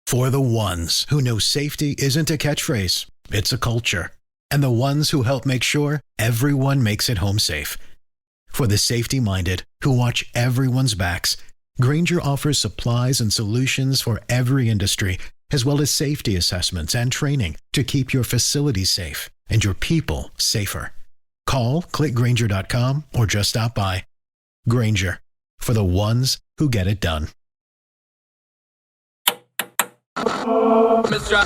For the ones who know safety isn't a catchphrase, it's a culture. And the ones who help make sure everyone makes it home safe. For the safety-minded who watch everyone's backs, Grainger offers supplies and solutions for every industry, as well as safety assessments and training to keep your facilities safe and your people safer. Call, click Grainger.com, or just stop by. Grainger, for the ones who get it done. With your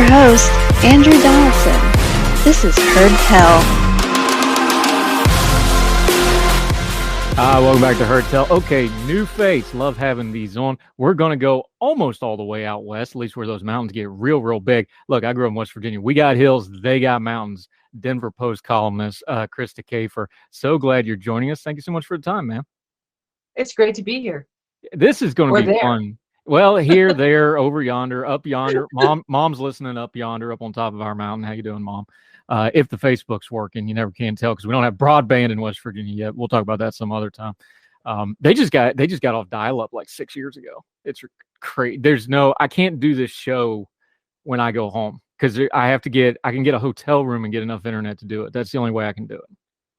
host, Andrew Donaldson. This is Heard Tell. Welcome back to Heard Tell. Okay, new face. Love having these on. We're going to go almost all the way out west, at least where those mountains get real big. Look, I grew up in West Virginia. We got hills. They got mountains. Denver Post columnist Krista Kafer. So glad you're joining us. Thank you so much for the time, man. It's great to be here. This is going to be fun. Well, here, there, over yonder, up yonder. Mom's listening up yonder, up on top of our mountain. How you doing, Mom? If the Facebook's working, you never can tell because we don't have broadband in West Virginia yet. We'll talk about that some other time. They just got off dial-up like 6 years ago. It's crazy. I can't do this show when I go home because I can get a hotel room and get enough internet to do it. That's the only way I can do it.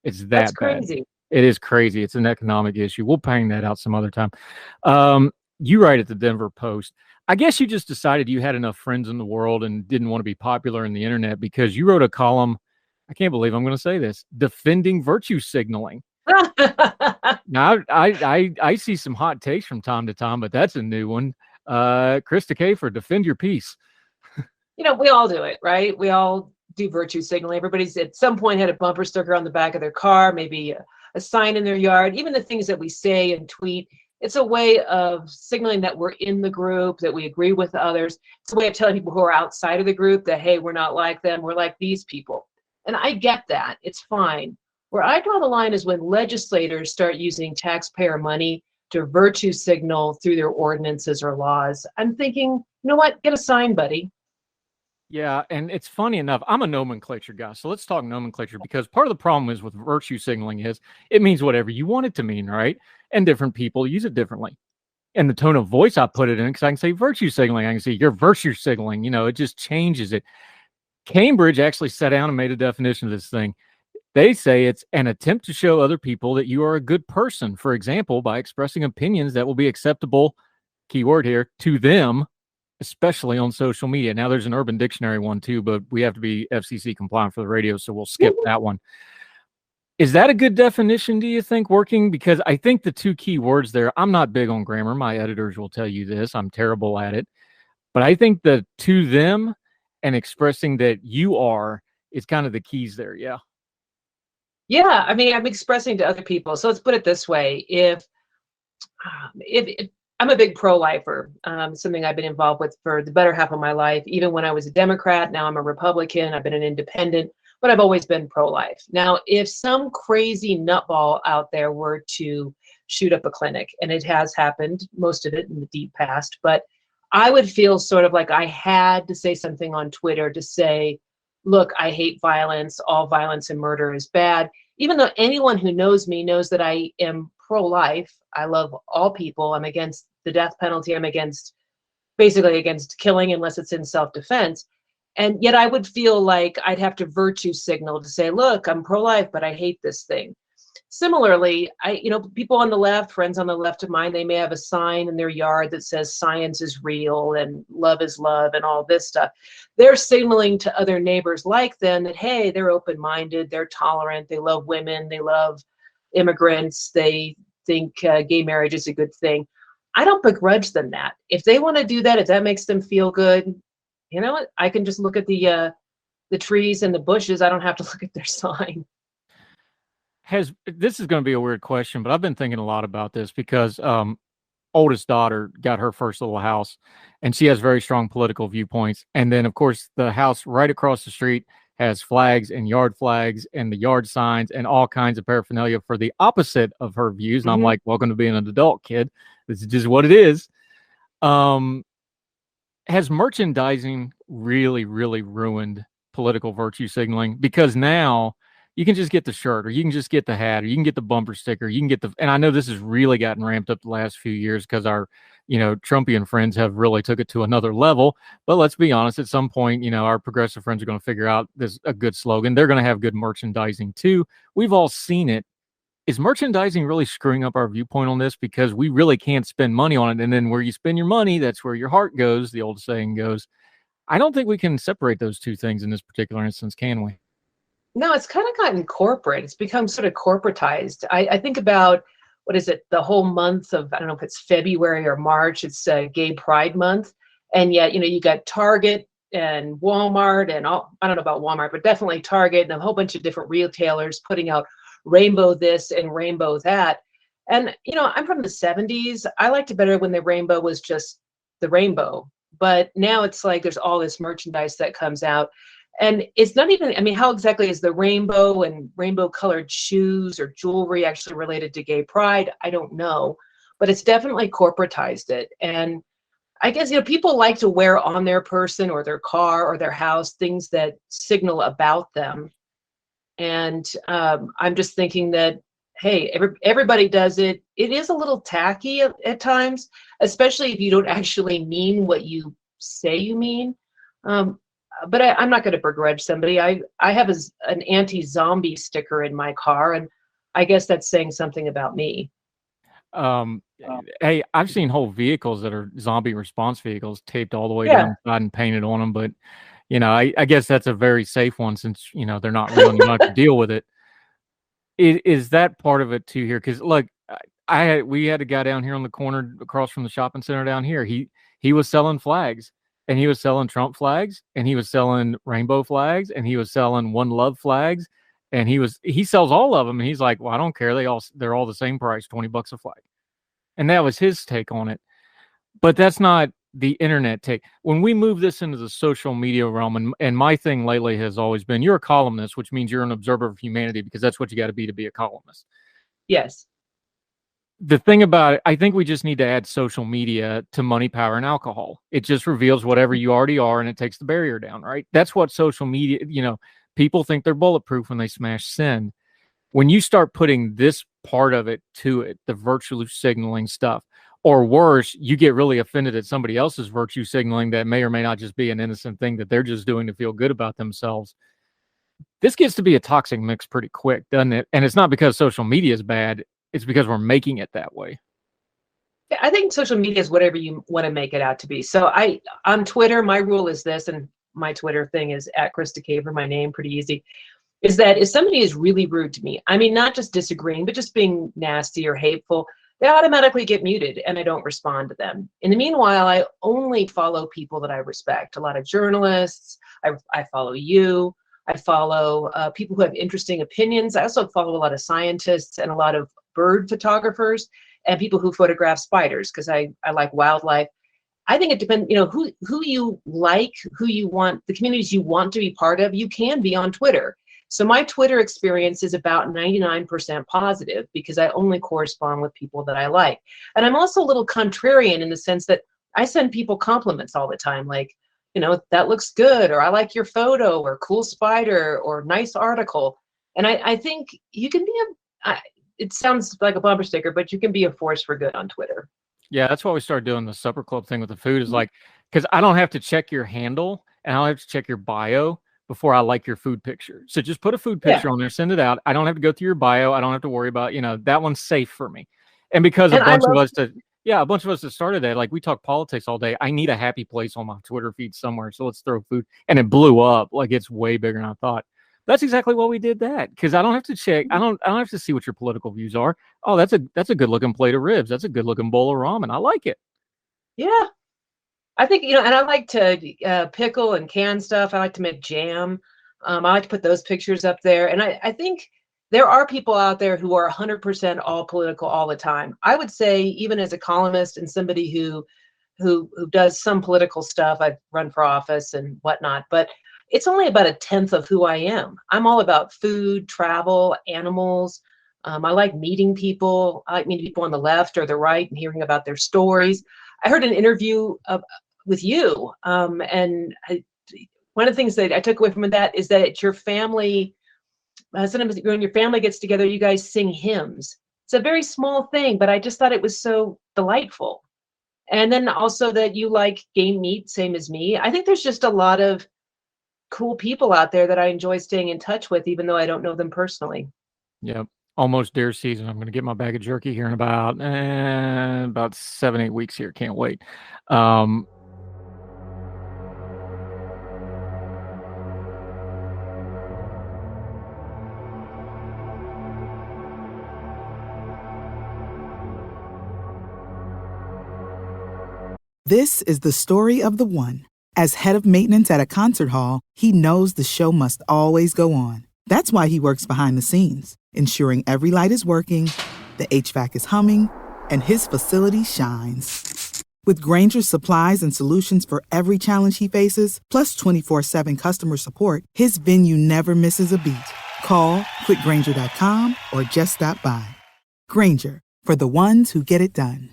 It's That's crazy. Bad. It is crazy. It's an economic issue. We'll bang that out some other time. You write at the Denver Post. I guess you just decided you had enough friends in the world and didn't want to be popular in the internet because you wrote a column. I can't believe I'm going to say this, defending virtue signaling. Now, I see some hot takes from time to time, but that's a new one. Krista Kafer, defend your peace. We all do it, right? We all do virtue signaling. Everybody's at some point had a bumper sticker on the back of their car, maybe a sign in their yard, even the things that we say and tweet. It's a way of signaling that we're in the group, that we agree with others. It's a way of telling people who are outside of the group that, hey, we're not like them. We're like these people. And I get that. It's fine. Where I draw the line is when legislators start using taxpayer money to virtue signal through their ordinances or laws. I'm thinking, you know what? Get a sign, buddy. Yeah, and it's funny enough, I'm a nomenclature guy, so let's talk nomenclature because part of the problem is with virtue signaling is it means whatever you want it to mean, right? And different people use it differently. And the tone of voice I put it in, because I can say virtue signaling, I can say you're virtue signaling, it just changes it. Cambridge actually sat down and made a definition of this thing. They say it's an attempt to show other people that you are a good person, for example, by expressing opinions that will be acceptable, keyword here, to them, especially on social media. Now there's an Urban Dictionary one too, but we have to be FCC compliant for the radio, so we'll skip that one. Is that a good definition, do you think, working? Because I think the two key words there, I'm not big on grammar. My editors will tell you this. I'm terrible at it. But I think the to them and expressing that you are is kind of the keys there, yeah. Yeah, I mean, I'm expressing to other people. So let's put it this way. If I'm a big pro-lifer, something I've been involved with for the better half of my life. Even when I was a Democrat, now I'm a Republican. I've been an independent, but I've always been pro-life. Now, if some crazy nutball out there were to shoot up a clinic, and it has happened, most of it in the deep past, but I would feel sort of like I had to say something on Twitter to say, look, I hate violence. All violence and murder is bad. Even though anyone who knows me knows that I am pro-life. I love all people. I'm against the death penalty. I'm basically against killing unless it's in self-defense. And yet I would feel like I'd have to virtue signal to say, look, I'm pro-life, but I hate this thing. Similarly, people on the left, friends on the left of mine, they may have a sign in their yard that says science is real and love is love and all this stuff. They're signaling to other neighbors like them that, hey, they're open-minded, they're tolerant, they love women, they love immigrants, they think gay marriage is a good thing. I don't begrudge them that. If they want to do that, if that makes them feel good, you know what? I can just look at the trees and the bushes. I don't have to look at their sign. This is going to be a weird question, but I've been thinking a lot about this because oldest daughter got her first little house, and she has very strong political viewpoints. And then, of course, the house right across the street has flags and yard flags and the yard signs and all kinds of paraphernalia for the opposite of her views. And I'm like, welcome to being an adult, kid. This is just what it is. Has merchandising really, really ruined political virtue signaling? Because now you can just get the shirt, or you can just get the hat, or you can get the bumper sticker, you can get and I know this has really gotten ramped up the last few years because our, Trumpian friends have really took it to another level. But let's be honest, at some point, our progressive friends are going to figure out this a good slogan. They're going to have good merchandising too. We've all seen it. Is merchandising really screwing up our viewpoint on this? Because we really can't spend money on it. And then where you spend your money, that's where your heart goes, the old saying goes. I don't think we can separate those two things in this particular instance, can we? No, it's kind of gotten corporate. It's become sort of corporatized. I think about, what is it, the whole month of, I don't know if it's February or March, it's Gay Pride Month. And yet, you got Target and Walmart and all, I don't know about Walmart, but definitely Target and a whole bunch of different retailers putting out rainbow this and rainbow that. And, I'm from the 70s. I liked it better when the rainbow was just the rainbow. But now it's like there's all this merchandise that comes out. And it's not even, how exactly is the rainbow and rainbow colored shoes or jewelry actually related to gay pride? I don't know. But it's definitely corporatized it. And I guess, people like to wear on their person or their car or their house things that signal about them. And I'm just thinking that, hey, everybody does it. It is a little tacky at times, especially if you don't actually mean what you say you mean. But I'm not going to begrudge somebody. I have an anti-zombie sticker in my car, and I guess that's saying something about me. Hey, I've seen whole vehicles that are zombie response vehicles taped all the way down the side and painted on them, but I guess that's a very safe one since, they're not real and you don't have to deal with it. Is that part of it too here? Because look, we had a guy down here on the corner across from the shopping center down here. He was selling flags, and he was selling Trump flags, and he was selling rainbow flags, and he was selling One Love flags, and he sells all of them. And he's like, well, I don't care. They're all the same price, $20 a flag. And that was his take on it. But that's not the internet take. When we move this into the social media realm, and my thing lately has always been, you're a columnist, which means you're an observer of humanity, because that's what you got to be a columnist. Yes. The thing about it, I think we just need to add social media to money, power, and alcohol. It just reveals whatever you already are, and it takes the barrier down, right? That's what social media, people think they're bulletproof when they smash send. When you start putting this part of it to it, the virtue signaling stuff, or worse, you get really offended at somebody else's virtue signaling that may or may not just be an innocent thing that they're just doing to feel good about themselves. This gets to be a toxic mix pretty quick, doesn't it? And it's not because social media is bad. It's because we're making it that way. Yeah, I think social media is whatever you want to make it out to be. So on Twitter, my rule is this, and my Twitter thing is @Krista my name, pretty easy, is that if somebody is really rude to me, not just disagreeing, but just being nasty or hateful, they automatically get muted and I don't respond to them. In the meanwhile, I only follow people that I respect. A lot of journalists, I follow you, I follow people who have interesting opinions. I also follow a lot of scientists and a lot of bird photographers and people who photograph spiders because I like wildlife. I think it depends, who you like, who you want, the communities you want to be part of, you can be on Twitter. So my Twitter experience is about 99% positive because I only correspond with people that I like. And I'm also a little contrarian in the sense that I send people compliments all the time, like, that looks good, or I like your photo, or cool spider, or nice article. And I think you can be it sounds like a bumper sticker, but you can be a force for good on Twitter. Yeah, that's why we started doing the supper club thing with the food, is like, because I don't have to check your handle and I don't have to check your bio before I like your food picture. So just put a food picture on there, send it out. I don't have to go through your bio. I don't have to worry about, that one's safe for me. And because a bunch of us that started that, like we talk politics all day, I need a happy place on my Twitter feed somewhere. So let's throw food. And it blew up. Like it's way bigger than I thought. That's exactly why we did that. Because I don't have to check. I don't have to see what your political views are. Oh, that's a good looking plate of ribs. That's a good looking bowl of ramen. I like it. Yeah. I think, and I like to pickle and can stuff. I like to make jam. I like to put those pictures up there. And I think there are people out there who are 100% all political all the time. I would say, even as a columnist and somebody who does some political stuff, I've run for office and whatnot, but it's only about a tenth of who I am. I'm all about food, travel, animals. I like meeting people. I like meeting people on the left or the right and hearing about their stories. I heard an interview with you, one of the things that I took away from that is that it's your family. Sometimes when your family gets together, you guys sing hymns. It's a very small thing, but I just thought it was so delightful. And then also that you like game meat, same as me. I think there's just a lot of cool people out there that I enjoy staying in touch with, even though I don't know them personally. Yep. Almost deer season. I'm going to get my bag of jerky here in about 7-8 weeks here. Can't wait. This is the story of the one. As head of maintenance at a concert hall, he knows the show must always go on. That's why he works behind the scenes, ensuring every light is working, the HVAC is humming, and his facility shines. With Grainger's supplies and solutions for every challenge he faces, plus 24/7 customer support, his venue never misses a beat. Call quickgrainger.com or just stop by. Grainger, for the ones who get it done.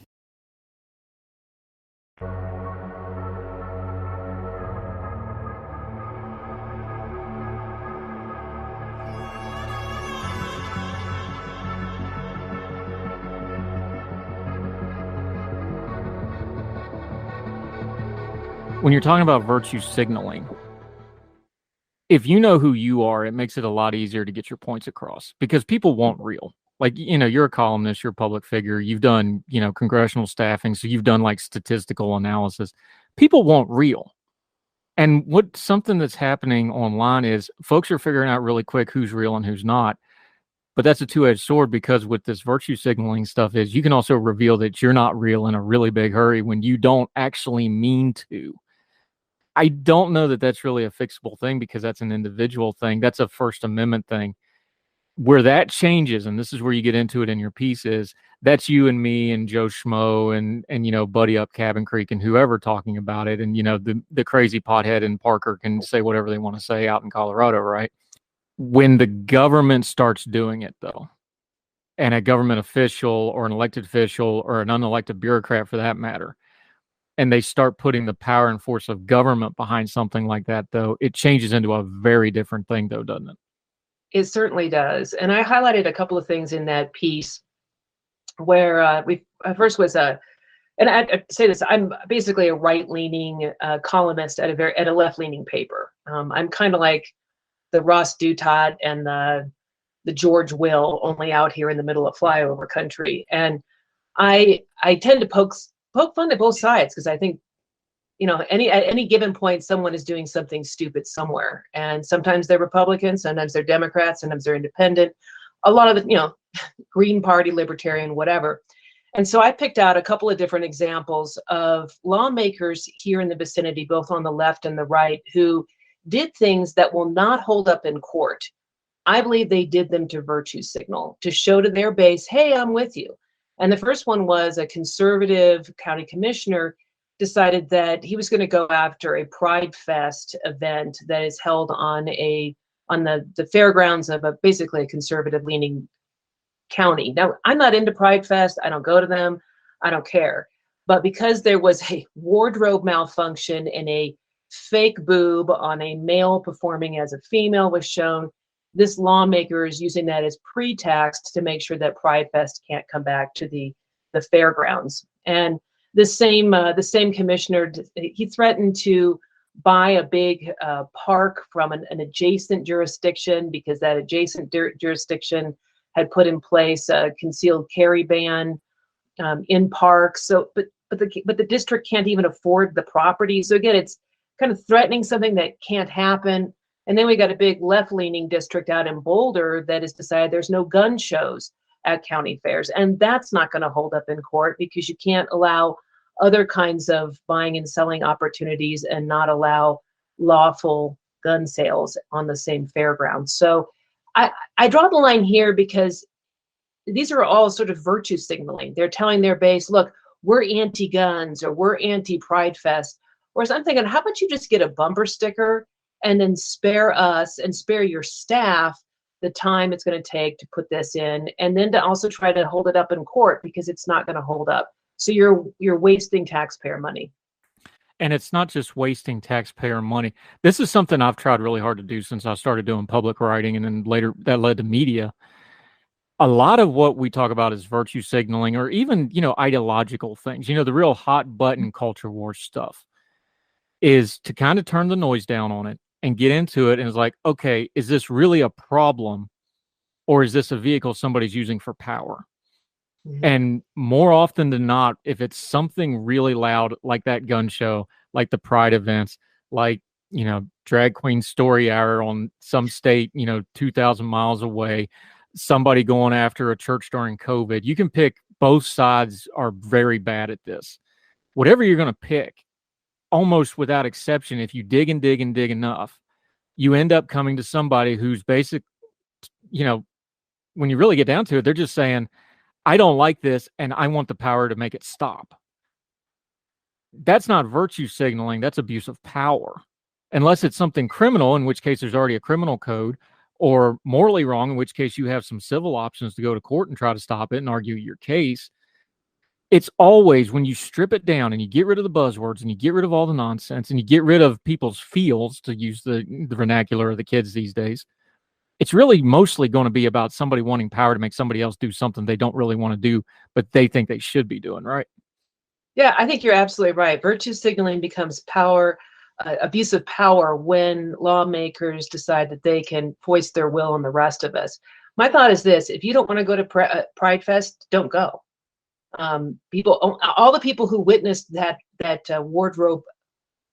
When you're talking about virtue signaling, if you know who you are, it makes it a lot easier to get your points across because people want real. Like, you're a columnist, you're a public figure, you've done, congressional staffing, so you've done like statistical analysis. People want real. And something that's happening online is folks are figuring out really quick who's real and who's not. But that's a two-edged sword because with this virtue signaling stuff is you can also reveal that you're not real in a really big hurry when you don't actually mean to. I don't know that that's really a fixable thing because that's an individual thing. That's a First Amendment thing. Where that changes, and this is where you get into it in your piece, is that's you and me and Joe Schmo and Buddy Up Cabin Creek and whoever talking about it. And, the crazy pothead in Parker can say whatever they want to say out in Colorado, right? When the government starts doing it, though, and a government official or an elected official or an unelected bureaucrat for that matter, and they start putting the power and force of government behind something like that, though, it changes into a very different thing, though, doesn't it? It certainly does. And I highlighted a couple of things in that piece where first was and I say this, I'm basically a right-leaning columnist at a left-leaning paper. I'm kind of like the Ross Douthat and the George Will, only out here in the middle of flyover country. And I tend to poke fun at both sides because I think, at any given point, someone is doing something stupid somewhere. And sometimes they're Republicans, sometimes they're Democrats, sometimes they're independent. A lot of the, Green Party, Libertarian, whatever. And so I picked out a couple of different examples of lawmakers here in the vicinity, both on the left and the right, who did things that will not hold up in court. I believe they did them to virtue signal, to show to their base, hey, I'm with you. And the first one was a conservative county commissioner decided that he was going to go after a Pride Fest event that is held on the fairgrounds of basically a conservative leaning county. Now, I'm not into Pride Fest. I don't go to them. I don't care. But because there was a wardrobe malfunction and a fake boob on a male performing as a female was shown, this lawmaker is using that as pretext to make sure that Pride Fest can't come back to the fairgrounds. And the same commissioner, he threatened to buy a big park from an adjacent jurisdiction because that adjacent jurisdiction had put in place a concealed carry ban in parks. So, but the district can't even afford the property. So again, it's kind of threatening something that can't happen. And then we got a big left-leaning district out in Boulder that has decided there's no gun shows at county fairs. And that's not going to hold up in court because you can't allow other kinds of buying and selling opportunities and not allow lawful gun sales on the same fairgrounds. So I draw the line here because these are all sort of virtue signaling. They're telling their base, look, we're anti-guns or we're anti-Pride Fest. Whereas I'm thinking, how about you just get a bumper sticker and then spare us and spare your staff the time it's going to take to put this in, and then to also try to hold it up in court because it's not going to hold up. So you're wasting taxpayer money. And it's not just wasting taxpayer money. This is something I've tried really hard to do since I started doing public writing, and then later that led to media. A lot of what we talk about is virtue signaling, or even, ideological things, the real hot button culture war stuff, is to kind of turn the noise down on it and get into it. And it's like, okay, is this really a problem, or is this a vehicle somebody's using for power? Mm-hmm. And more often than not, if it's something really loud, like that gun show, like the pride events, like, drag queen story hour on some state, 2,000 miles away, somebody going after a church during COVID, you can pick. Both sides are very bad at this. Whatever you're going to pick, almost without exception, if you dig and dig and dig enough, you end up coming to somebody who's basic, when you really get down to it, they're just saying, I don't like this, and I want the power to make it stop. That's not virtue signaling. That's abuse of power. Unless it's something criminal, in which case there's already a criminal code, or morally wrong, in which case you have some civil options to go to court and try to stop it and argue your case. It's always, when you strip it down and you get rid of the buzzwords and you get rid of all the nonsense and you get rid of people's feels, to use the vernacular of the kids these days, it's really mostly going to be about somebody wanting power to make somebody else do something they don't really want to do, but they think they should be doing, right? Yeah, I think you're absolutely right. Virtue signaling becomes power, abuse of power, when lawmakers decide that they can foist their will on the rest of us. My thought is this: if you don't want to go to Pride Fest, don't go. All the people who witnessed that wardrobe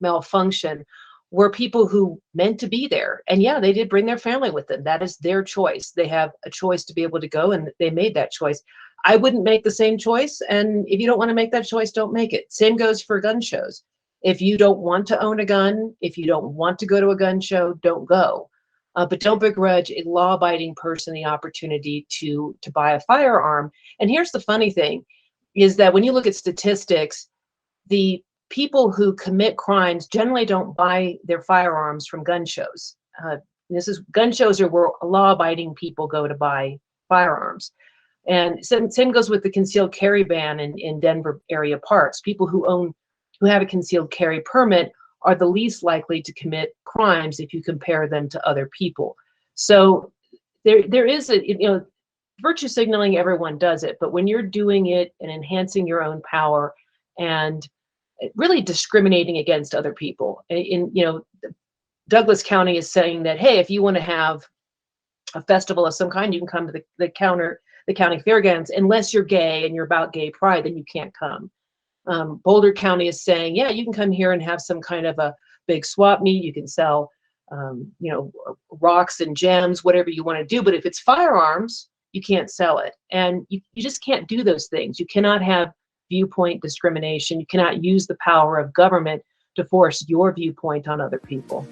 malfunction were people who meant to be there. And yeah, they did bring their family with them. That is their choice. They have a choice to be able to go, and they made that choice. I wouldn't make the same choice. And if you don't want to make that choice, don't make it. Same goes for gun shows. If you don't want to own a gun, if you don't want to go to a gun show, don't go. But don't begrudge a law-abiding person the opportunity to buy a firearm. And here's the funny thing, is that when you look at statistics, the people who commit crimes generally don't buy their firearms from gun shows. Gun shows are where law-abiding people go to buy firearms. And same goes with the concealed carry ban in Denver area parks. People who have a concealed carry permit are the least likely to commit crimes if you compare them to other people. So there is virtue signaling, everyone does it, but when you're doing it and enhancing your own power and really discriminating against other people, Douglas County is saying that, hey, if you want to have a festival of some kind, you can come to the county fairgrounds. Unless you're gay and you're about gay pride, then you can't come. Boulder County is saying, yeah, you can come here and have some kind of a big swap meet. You can sell, rocks and gems, whatever you want to do. But if it's firearms, you can't sell it. And you just can't do those things. You cannot have viewpoint discrimination. You cannot use the power of government to force your viewpoint on other people.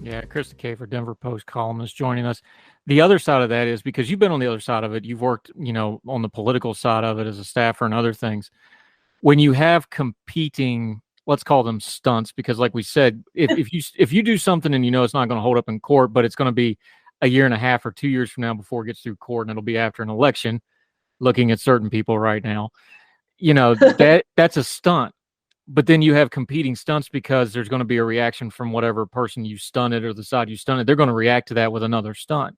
Yeah, Krista Kafer, Denver Post columnist, joining us. The other side of that is, because you've been on the other side of it, you've worked, on the political side of it as a staffer and other things. When you have competing, let's call them stunts, because like we said, if you do something and it's not going to hold up in court, but it's going to be a year and a half or 2 years from now before it gets through court, and it'll be after an election, looking at certain people right now, that's a stunt. But then you have competing stunts, because there's going to be a reaction from whatever person you stunted or the side you stunted. They're going to react to that with another stunt.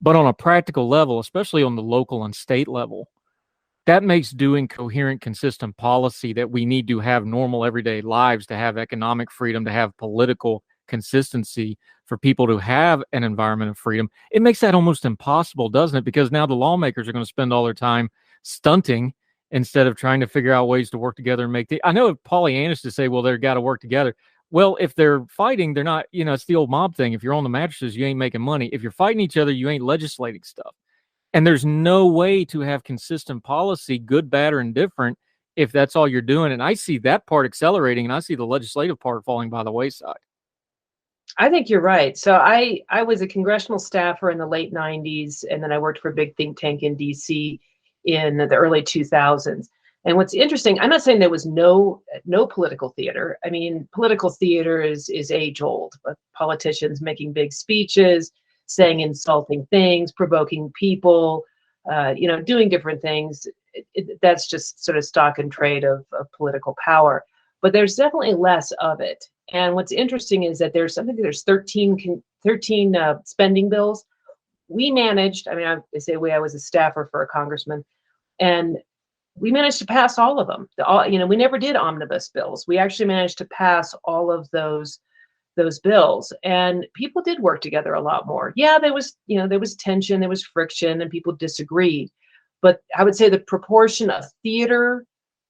But on a practical level, especially on the local and state level, that makes doing coherent, consistent policy that we need to have normal everyday lives, to have economic freedom, to have political consistency, for people to have an environment of freedom. It makes that almost impossible, doesn't it? Because now the lawmakers are going to spend all their time stunting instead of trying to figure out ways to work together and I know Pollyannish to say, well, they've got to work together. Well, if they're fighting, they're not, it's the old mob thing. If you're on the mattresses, you ain't making money. If you're fighting each other, you ain't legislating stuff. And there's no way to have consistent policy, good, bad, or indifferent, if that's all you're doing. And I see that part accelerating, and I see the legislative part falling by the wayside. I think you're right. So I was a congressional staffer in the late 90s, and then I worked for a big think tank in DC in the early 2000s. And what's interesting, I'm not saying there was no political theater. I mean, political theater is age old, but politicians making big speeches, saying insulting things, provoking people, doing different things. That's just sort of stock and trade of political power. But there's definitely less of it. And what's interesting is that there's 13 spending bills. We managed, I say I was a staffer for a congressman, and we managed to pass all of them. We never did omnibus bills. We actually managed to pass all of those bills, and people did work together a lot more. Yeah, there was tension, there was friction, and people disagreed. But I would say the proportion of theater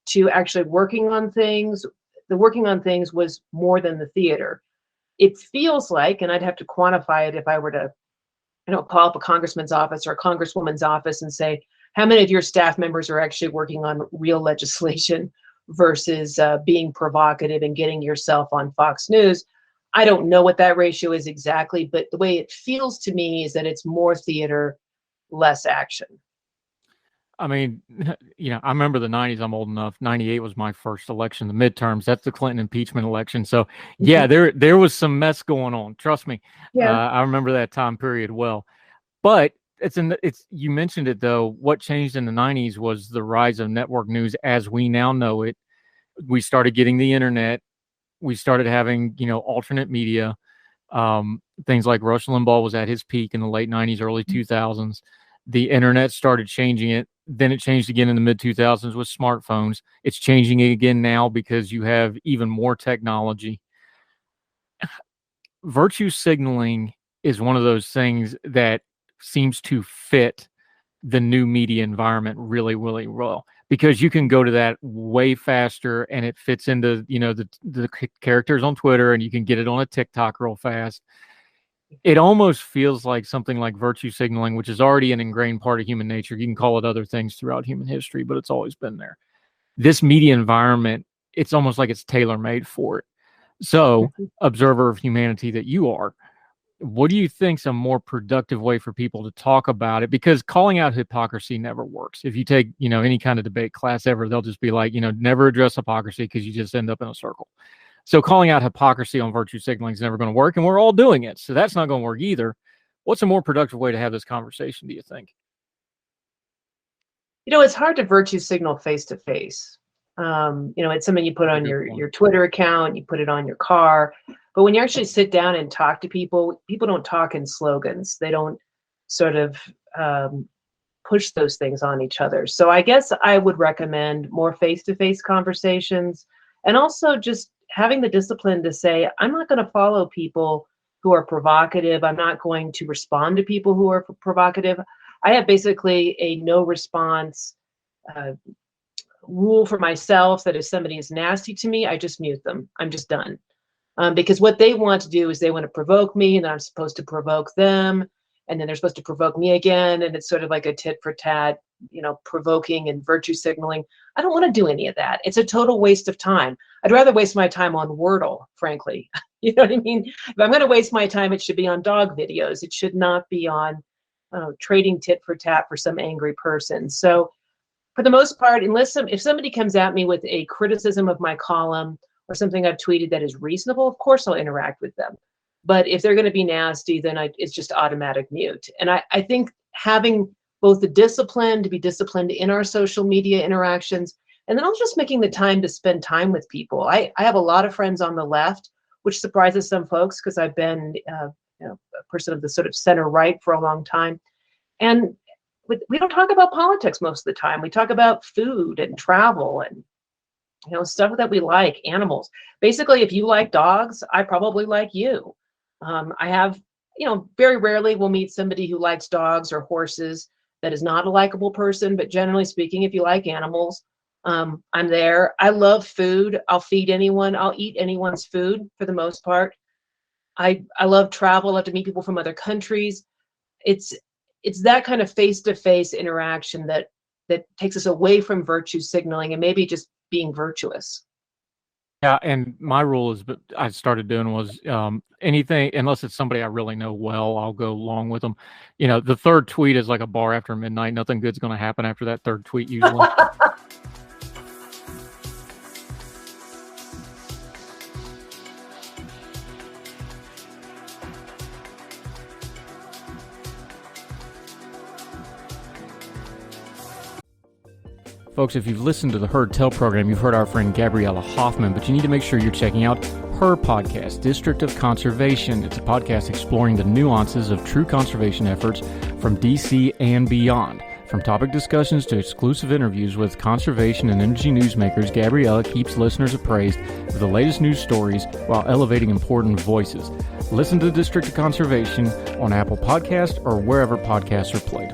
to actually working on things, the working on things was more than the theater. It feels like, and I'd have to quantify it if I were to, call up a congressman's office or a congresswoman's office and say, how many of your staff members are actually working on real legislation versus being provocative and getting yourself on Fox News? I don't know what that ratio is exactly, but the way it feels to me is that it's more theater, less action. I mean, I remember the 90s. I'm old enough. 98 was my first election, the midterms. That's the Clinton impeachment election. So, yeah, there was some mess going on. Trust me. Yeah. I remember that time period well. But you mentioned it, though. What changed in the 90s was the rise of network news as we now know it. We started getting the internet. We started having, alternate media. Things like Rush Limbaugh was at his peak in the late 90s, early 2000s. The internet started changing it. Then it changed again in the mid 2000s with smartphones. It's changing again now because you have even more technology. Virtue signaling is one of those things that seems to fit the new media environment really, really well, because you can go to that way faster, and it fits into, the characters on Twitter, and you can get it on a TikTok real fast. It almost feels like something like virtue signaling, which is already an ingrained part of human nature. You can call it other things throughout human history, but it's always been there. This media environment, it's almost like it's tailor-made for it. So, observer of humanity that you are, what do you think's a more productive way for people to talk about it? Because calling out hypocrisy never works. If you take, any kind of debate class ever, they'll just be like, never address hypocrisy, because you just end up in a circle. So calling out hypocrisy on virtue signaling is never going to work, and we're all doing it. So that's not going to work either. What's a more productive way to have this conversation, do you think? It's hard to virtue signal face to face. It's something you put on your Twitter account, you put it on your car. But when you actually sit down and talk to people don't talk in slogans. They don't sort of push those things on each other. So I guess I would recommend more face-to-face conversations, and also just having the discipline to say, I'm not going to follow people who are provocative. I'm not going to respond to people who are provocative. I have basically a no response rule for myself, that if somebody is nasty to me, I just mute them. I'm just done. Because what they want to do is they want to provoke me, and then I'm supposed to provoke them, and then they're supposed to provoke me again. And it's sort of like a tit for tat, provoking and virtue signaling. I don't want to do any of that. It's a total waste of time. I'd rather waste my time on Wordle, frankly. You know what I mean? If I'm going to waste my time, it should be on dog videos. It should not be on trading tit for tat for some angry person. So for the most part, if somebody comes at me with a criticism of my column or something I've tweeted that is reasonable, of course I'll interact with them. But if they're going to be nasty, then it's just automatic mute. And I think having both the discipline to be disciplined in our social media interactions, and then also just making the time to spend time with people. I have a lot of friends on the left, which surprises some folks, because I've been a person of the sort of center right for a long time. And we don't talk about politics most of the time. We talk about food and travel and stuff that we like, animals. Basically, if you like dogs, I probably like you. I have, very rarely we'll meet somebody who likes dogs or horses that is not a likable person. But generally speaking, if you like animals, I'm there. I love food. I'll feed anyone. I'll eat anyone's food for the most part. I love travel. I love to meet people from other countries. It's that kind of face-to-face interaction that takes us away from virtue signaling and maybe just being virtuous. Yeah, and my rule is, but I started doing was anything unless it's somebody I really know well, I'll go along with them. The third tweet is like a bar after midnight. Nothing good's going to happen after that third tweet usually. Folks, if you've listened to the Heard Tell program, you've heard our friend Gabriella Hoffman, but you need to make sure you're checking out her podcast, District of Conservation. It's a podcast exploring the nuances of true conservation efforts from DC and beyond. From topic discussions to exclusive interviews with conservation and energy newsmakers, Gabriella keeps listeners appraised of the latest news stories while elevating important voices. Listen to District of Conservation on Apple Podcasts or wherever podcasts are played.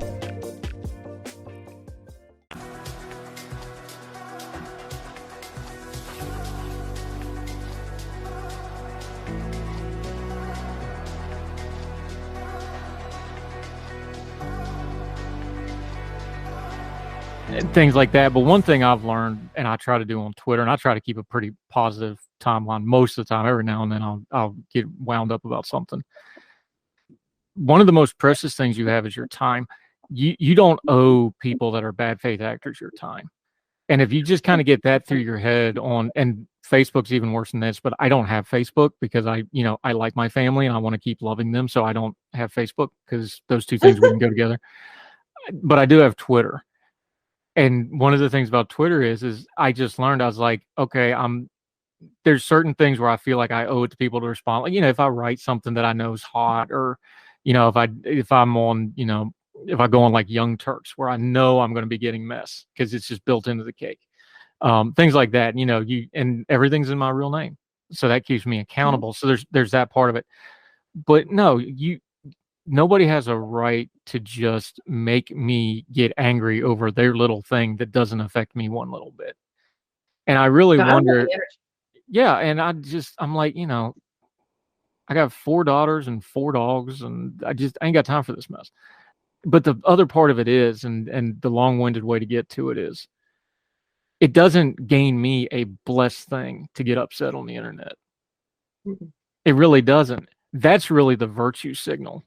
Things like that. But one thing I've learned, and I try to do on Twitter, and I try to keep a pretty positive timeline most of the time. Every now and then I'll get wound up about something. One of the most precious things you have is your time. You don't owe people that are bad faith actors your time. And if you just kind of get that through your head and Facebook's even worse than this, but I don't have Facebook because I like my family and I want to keep loving them. So I don't have Facebook because those two things wouldn't go together. But I do have Twitter. And one of the things about Twitter is I just learned, I was like, okay, there's certain things where I feel like I owe it to people to respond. Like, if I write something that I know is hot, or, if I'm on, if I go on like Young Turks where I know I'm going to be getting mess because it's just built into the cake. Things like that, and everything's in my real name. So that keeps me accountable. So there's that part of it. But no, nobody has a right to just make me get angry over their little thing that doesn't affect me one little bit. And I really wonder, yeah. And I'm like, I got 4 daughters and 4 dogs, and I ain't got time for this mess. But the other part of it is, and the long-winded way to get to it is, it doesn't gain me a blessed thing to get upset on the internet. Mm-hmm. It really doesn't. That's really the virtue signal.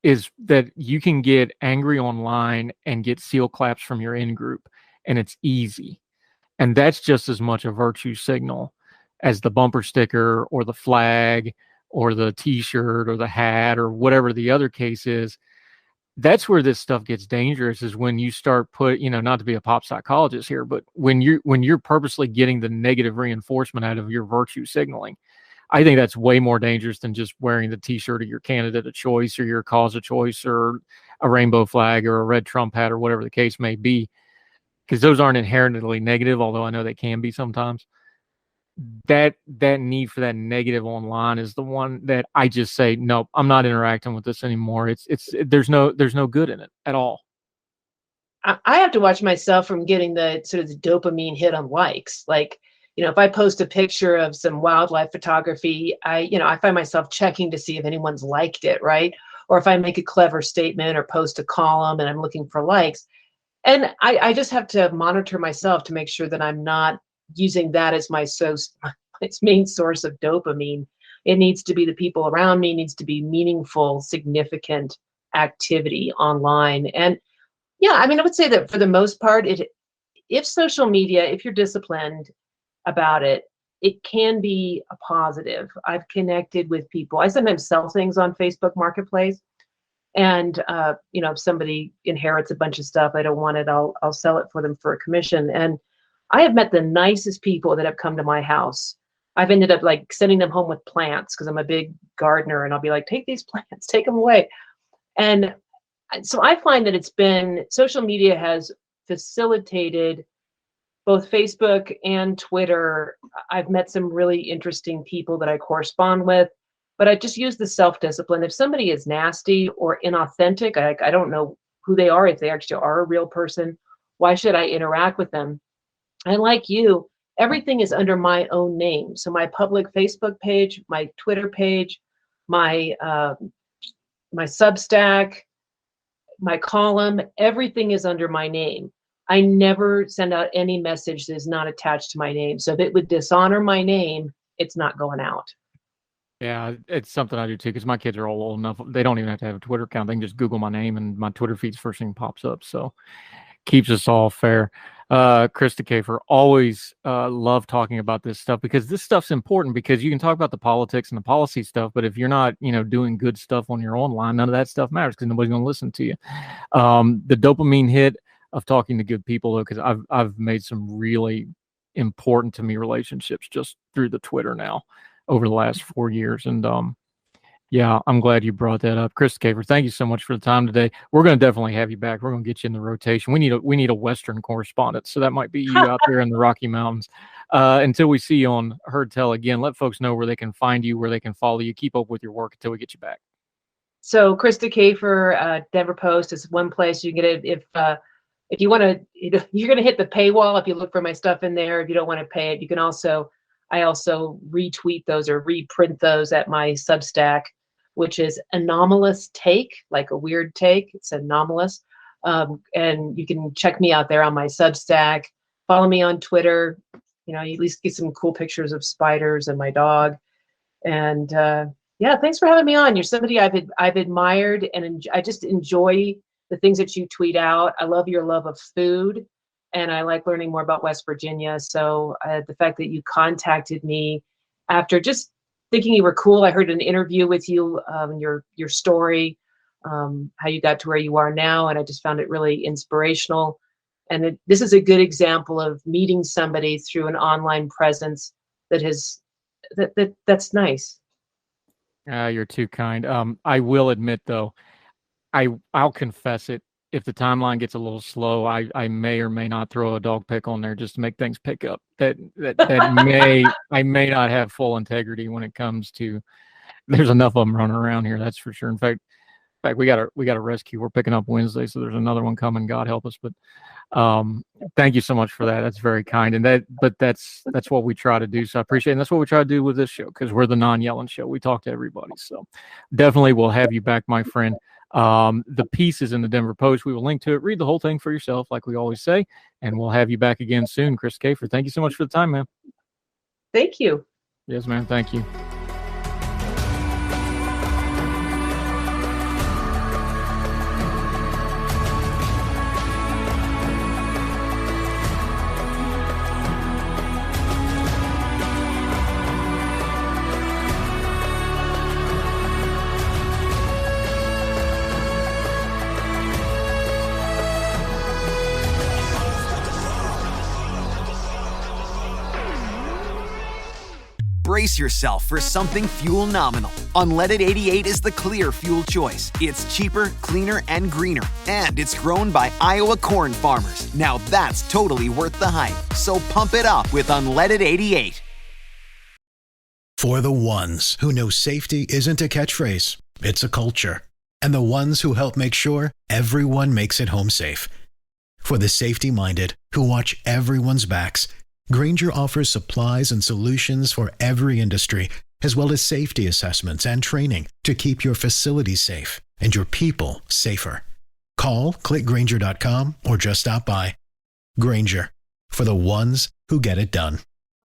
Is that you can get angry online and get seal claps from your in-group, and it's easy. And that's just as much a virtue signal as the bumper sticker or the flag or the t-shirt or the hat or whatever the other case is. That's where this stuff gets dangerous, is when you start not to be a pop psychologist here, but when you're purposely getting the negative reinforcement out of your virtue signaling. I think that's way more dangerous than just wearing the t-shirt of your candidate of choice or your cause of choice or a rainbow flag or a red Trump hat or whatever the case may be, because those aren't inherently negative, although I know they can be sometimes. That need for that negative online is the one that I just say, nope, I'm not interacting with this anymore. There's no good in it at all. I have to watch myself from getting the sort of the dopamine hit on likes. Like, if I post a picture of some wildlife photography, I find myself checking to see if anyone's liked it, right? Or if I make a clever statement or post a column and I'm looking for likes. And I just have to monitor myself to make sure that I'm not using that as my main source of dopamine. It needs to be the people around me, needs to be meaningful, significant activity online. And yeah, I would say that for the most part, if social media, if you're disciplined about it, it can be a positive. I've connected with people. I sometimes sell things on Facebook Marketplace, and if somebody inherits a bunch of stuff, I don't want it, I'll sell it for them for a commission. And I have met the nicest people that have come to my house. I've ended up like sending them home with plants because I'm a big gardener, and I'll be like, take these plants, take them away. And so I find that social media has facilitated both Facebook and Twitter. I've met some really interesting people that I correspond with, but I just use the self-discipline. If somebody is nasty or inauthentic, I don't know who they are, if they actually are a real person, why should I interact with them? And like you, everything is under my own name. So my public Facebook page, my Twitter page, my my Substack, my column, everything is under my name. I never send out any message that is not attached to my name. So if it would dishonor my name, it's not going out. Yeah, it's something I do too because my kids are all old enough. They don't even have to have a Twitter account. They can just Google my name and my Twitter feed's first thing pops up. So keeps us all fair. Krista Kafer, always love talking about this stuff because this stuff's important because you can talk about the politics and the policy stuff, but if you're not, doing good stuff on your own line, none of that stuff matters because nobody's going to listen to you. The dopamine hit of talking to good people, though, because I've made some really important to me relationships just through the Twitter now over the last 4 years. And yeah, I'm glad you brought that up. Krista Kafer, thank you so much for the time today. We're going to definitely have you back. We're going to get you in the rotation. We need a Western correspondent. So that might be you out there in the Rocky Mountains. Until we see you on Heard Tell again, let folks know where they can find you, where they can follow you, keep up with your work until we get you back. So Krista Kafer, Denver Post is one place you can get it. If you want to, you're going to hit the paywall if you look for my stuff in there. If you don't want to pay it, you can I also retweet those or reprint those at my Substack, which is Anomalous Take, like a weird take. It's anomalous. And you can check me out there on my Substack. Follow me on Twitter. You at least get some cool pictures of spiders and my dog. And yeah, thanks for having me on. You're somebody I've admired, and I just enjoy the things that you tweet out. I love your love of food, and I like learning more about West Virginia. So the fact that you contacted me after just thinking you were cool, I heard an interview with you, your story, how you got to where you are now, and I just found it really inspirational. And this is a good example of meeting somebody through an online presence that's nice. You're too kind. I will admit, though, I'll confess it. If the timeline gets a little slow, I may or may not throw a dog pick on there just to make things pick up. That I may not have full integrity when it comes to. There's enough of them running around here, that's for sure. In fact, we got a rescue. We're picking up Wednesday, so there's another one coming. God help us. But thank you so much for that. That's very kind. And that's what we try to do. So I appreciate it. And that's what we try to do with this show because we're the non-yelling show. We talk to everybody. So definitely we'll have you back, my friend. The piece is in the Denver Post. We will link to it. Read the whole thing for yourself, like we always say. And we'll have you back again soon, Krista Kafer. Thank you so much for the time, man. Thank you. Yes, man. Thank you. Brace yourself for something fuel nominal. Unleaded 88 is the clear fuel choice. It's cheaper, cleaner, and greener. And it's grown by Iowa corn farmers. Now that's totally worth the hype. So pump it up with Unleaded 88. For the ones who know safety isn't a catchphrase, it's a culture. And the ones who help make sure everyone makes it home safe. For the safety-minded who watch everyone's backs, Grainger offers supplies and solutions for every industry, as well as safety assessments and training to keep your facilities safe and your people safer. Call, click Grainger.com, or just stop by. Grainger, for the ones who get it done.